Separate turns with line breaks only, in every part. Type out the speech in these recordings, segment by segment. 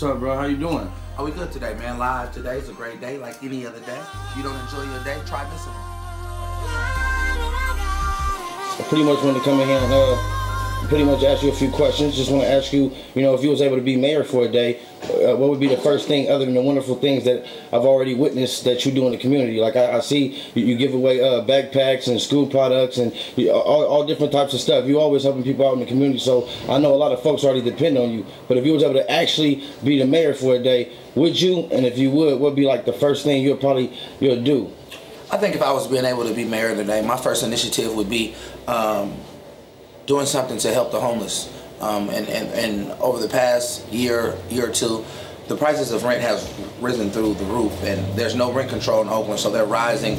up, bro? How you doing?
Oh, we good today, man. Live today is a great day, like any other day. If you don't enjoy your day, try this one.
I pretty much want to come in here and pretty much ask you a few questions. Just want to ask you, if you was able to be mayor for a day, what would be the first thing other than the wonderful things that I've already witnessed that you do in the community? Like I see you give away backpacks and school products and all different types of stuff. You always helping people out in the community, so I know a lot of folks already depend on you. But if you was able to actually be the mayor for a day, would you? And if you would, what would be like the first thing you'll do?
I think if I was being able to be mayor today, my first initiative would be doing something to help the homeless. And over the past year or two, the prices of rent has risen through the roof, and there's no rent control in Oakland, so they're rising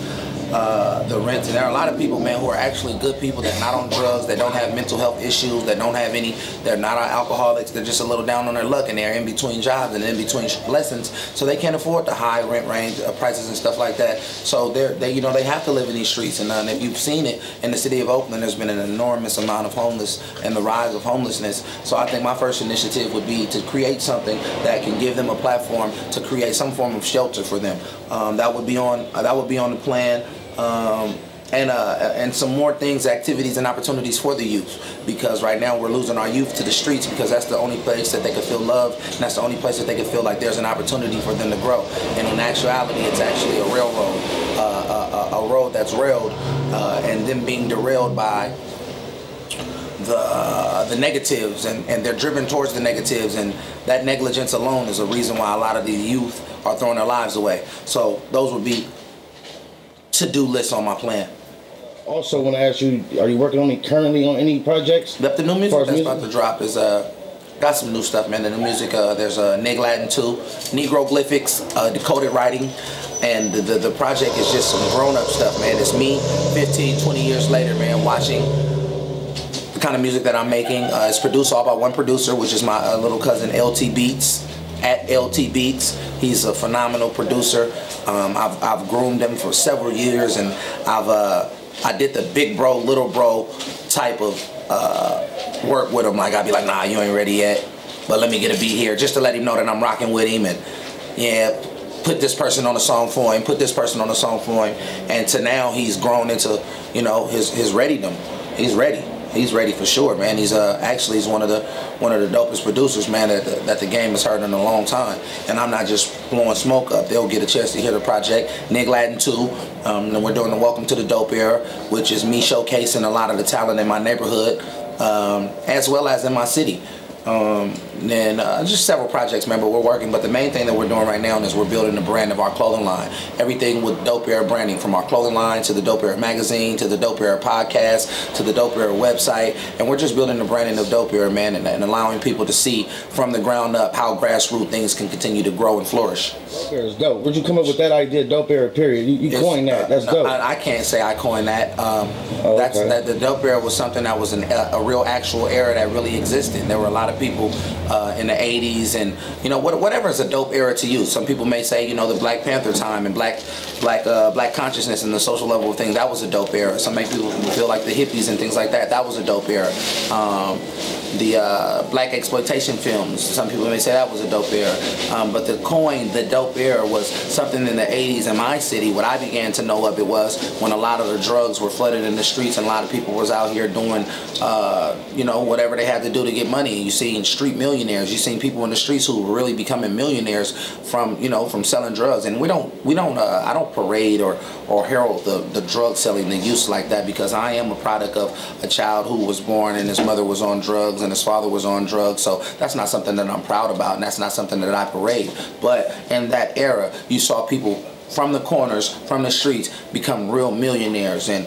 the rents. And there are a lot of people, man, who are actually good people that are not on drugs, that don't have mental health issues, that don't have any, they're not alcoholics, they're just a little down on their luck, and they're in between jobs and in between lessons, so they can't afford the high rent range prices and stuff like that. So they have to live in these streets. And if you've seen it in the city of Oakland, there's been an enormous amount of homeless and the rise of homelessness. So I think my first initiative would be to create something that can give them a platform to create some form of shelter for them. That would be on the plan. And some more things, activities and opportunities for the youth, because right now we're losing our youth to the streets, because that's the only place that they can feel love, and that's the only place that they can feel like there's an opportunity for them to grow. And in actuality, it's actually a railroad, a road that's railed, and them being derailed by the negatives, and they're driven towards the negatives, and that negligence alone is a reason why a lot of the youth are throwing their lives away. So those would be to-do lists on my plan.
Also want to ask you, are you working currently on any projects?
The new music that's about to drop is got some new stuff, man. The new music, there's Nig Latin 2, Negroglyphics, decoded writing, and the project is just some grown-up stuff, man. It's me 15, 20 years later, man, watching the kind of music that I'm making. It's produced all by one producer, which is my little cousin LT Beats, at LT Beats. He's a phenomenal producer. I've groomed him for several years, and I did the big bro, little bro type of work with him. Like, I'd be like, nah, you ain't ready yet, but let me get a beat here, just to let him know that I'm rocking with him, and yeah, put this person on a song for him, put this person on a song for him, and to now he's grown into, his readydom. He's ready. He's ready for sure, man. He's actually one of the dopest producers, man, that the game has heard in a long time. And I'm not just blowing smoke up. They'll get a chance to hear the project. Nig Latin 2, and we're doing the Welcome to the Dope Era, which is me showcasing a lot of the talent in my neighborhood, as well as in my city. And just several projects, man, but we're working. But the main thing that we're doing right now is we're building the brand of our clothing line. Everything with Dope Era branding, from our clothing line to the Dope Era magazine, to the Dope Era podcast, to the Dope Era website. And we're just building the branding of Dope Era, man, and allowing people to see from the ground up how grassroots things can continue to grow and flourish.
Dope Era is dope. Where'd you come up with that idea, Dope Era, period? You coined that. That's dope.
I can't say I coined that. The Dope Era was something that was a real actual era that really existed. There were a lot of people in the 80s, and whatever is a dope era to you. Some people may say, the Black Panther time and black consciousness and the social level of things, that was a dope era. Some people feel like the hippies and things like that, that was a dope era. The black exploitation films, some people may say that was a dope era. But the dope era was something in the 80s in my city. What I began to know of it was when a lot of the drugs were flooded in the streets, and a lot of people was out here doing whatever they had to do to get money. And you see street millionaires, you seen people in the streets who were really becoming millionaires from selling drugs. And I don't parade or herald the drug selling, the use like that, because I am a product of a child who was born and his mother was on drugs and his father was on drugs. So that's not something that I'm proud about, and that's not something that I parade. But in that era, you saw people from the corners, from the streets, become real millionaires. And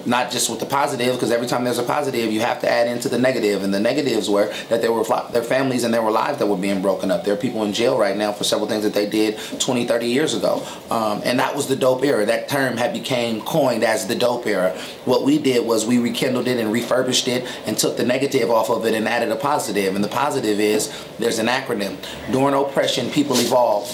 not just with the positive, because every time there's a positive, you have to add into the negative. And the negatives were that there were their families and there were lives that were being broken up. There are people in jail right now for several things that they did 20, 30 years ago. And that was the dope era. That term had became coined as the dope era. What we did was we rekindled it and refurbished it and took the negative off of it and added a positive. And the positive is, there's an acronym. During oppression, people evolve.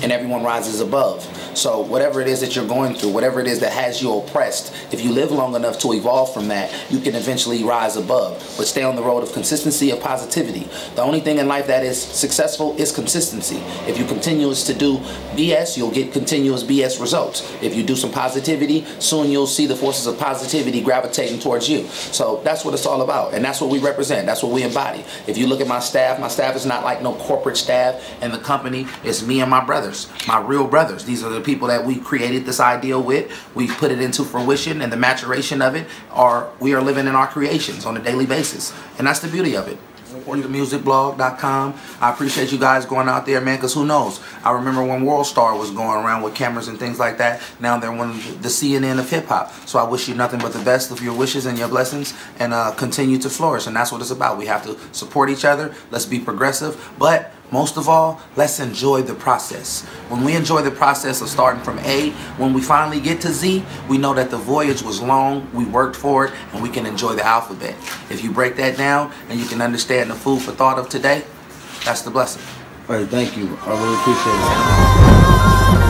and everyone rises above. So whatever it is that you're going through, whatever it is that has you oppressed, if you live long enough to evolve from that, you can eventually rise above. But stay on the road of consistency, of positivity. The only thing in life that is successful is consistency. If you continue to do BS, you'll get continuous BS results. If you do some positivity, soon you'll see the forces of positivity gravitating towards you. So that's what it's all about, and that's what we represent. That's what we embody. If you look at my staff is not like no corporate staff in the company. It's me and my brothers, my real brothers. These are the people that we created this ideal with. We put it into fruition, and the maturation of it we are living in our creations on a daily basis, and that's the beauty of it. SUPPORTTHEMUSICBLOG.com. I appreciate you guys going out there, man, because who knows? I remember when World Star was going around with cameras and things like that. Now they're one of the CNN of hip-hop. So I wish you nothing but the best of your wishes and your blessings, and continue to flourish. And that's what it's about. We have to support each other. Let's be progressive. But most of all, let's enjoy the process. When we enjoy the process of starting from A, when we finally get to Z, we know that the voyage was long, we worked for it, and we can enjoy the alphabet. If you break that down and you can understand the food for thought of today, that's the blessing.
All right, thank you. I really appreciate it.